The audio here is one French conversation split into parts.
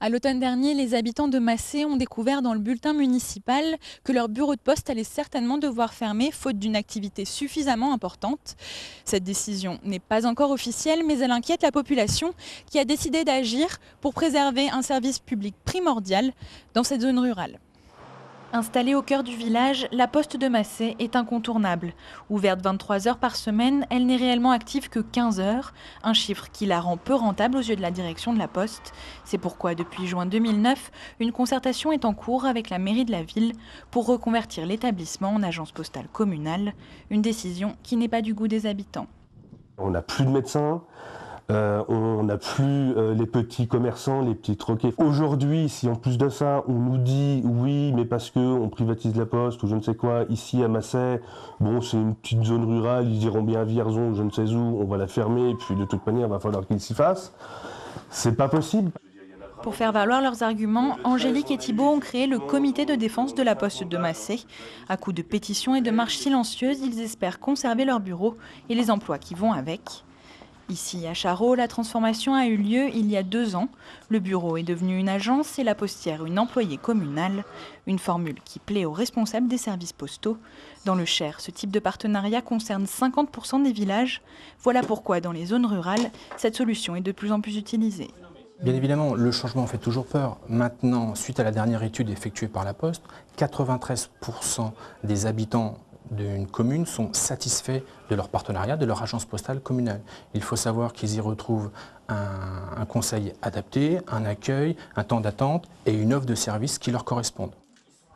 À l'automne dernier, les habitants de Massé ont découvert dans le bulletin municipal que leur bureau de poste allait certainement devoir fermer faute d'une activité suffisamment importante. Cette décision n'est pas encore officielle, mais elle inquiète la population qui a décidé d'agir pour préserver un service public primordial dans cette zone rurale. Installée au cœur du village, la poste de Massé est incontournable. Ouverte 23 heures par semaine, elle n'est réellement active que 15 heures, un chiffre qui la rend peu rentable aux yeux de la direction de la poste. C'est pourquoi depuis juin 2009, une concertation est en cours avec la mairie de la ville pour reconvertir l'établissement en agence postale communale, une décision qui n'est pas du goût des habitants. On n'a plus de médecins. On n'a plus les petits commerçants, les petits troquets. Aujourd'hui, si en plus de ça, on nous dit oui, mais parce qu'on privatise la poste ou je ne sais quoi, ici à Massé, bon, c'est une petite zone rurale, ils iront bien à Vierzon, je ne sais où, on va la fermer, et puis de toute manière, il va falloir qu'ils s'y fassent. C'est pas possible. Pour faire valoir leurs arguments, Angélique et Thibault ont créé le comité de défense de la poste de Massé. À coups de pétitions et de marches silencieuses, ils espèrent conserver leur bureau et les emplois qui vont avec. Ici, à Charroux, la transformation a eu lieu il y a 2 ans. Le bureau est devenu une agence et la postière une employée communale. Une formule qui plaît aux responsables des services postaux. Dans le Cher, ce type de partenariat concerne 50% des villages. Voilà pourquoi, dans les zones rurales, cette solution est de plus en plus utilisée. Bien évidemment, le changement fait toujours peur. Maintenant, suite à la dernière étude effectuée par la Poste, 93% des habitants d'une commune sont satisfaits de leur partenariat, de leur agence postale communale. Il faut savoir qu'ils y retrouvent un conseil adapté, un accueil, un temps d'attente et une offre de services qui leur correspondent.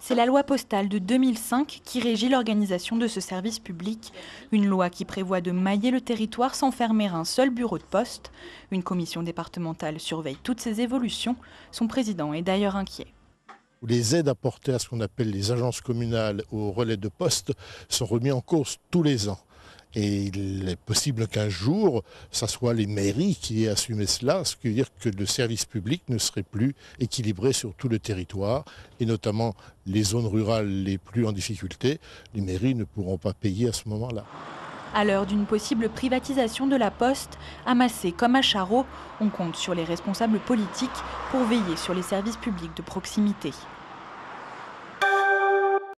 C'est la loi postale de 2005 qui régit l'organisation de ce service public. Une loi qui prévoit de mailler le territoire sans fermer un seul bureau de poste. Une commission départementale surveille toutes ces évolutions. Son président est d'ailleurs inquiet. Les aides apportées à ce qu'on appelle les agences communales au relais de poste sont remises en cause tous les ans. Et il est possible qu'un jour, ce soit les mairies qui aient assumé cela, ce qui veut dire que le service public ne serait plus équilibré sur tout le territoire, et notamment les zones rurales les plus en difficulté, les mairies ne pourront pas payer à ce moment-là. À l'heure d'une possible privatisation de la Poste, à Massé comme à Charroux, on compte sur les responsables politiques pour veiller sur les services publics de proximité.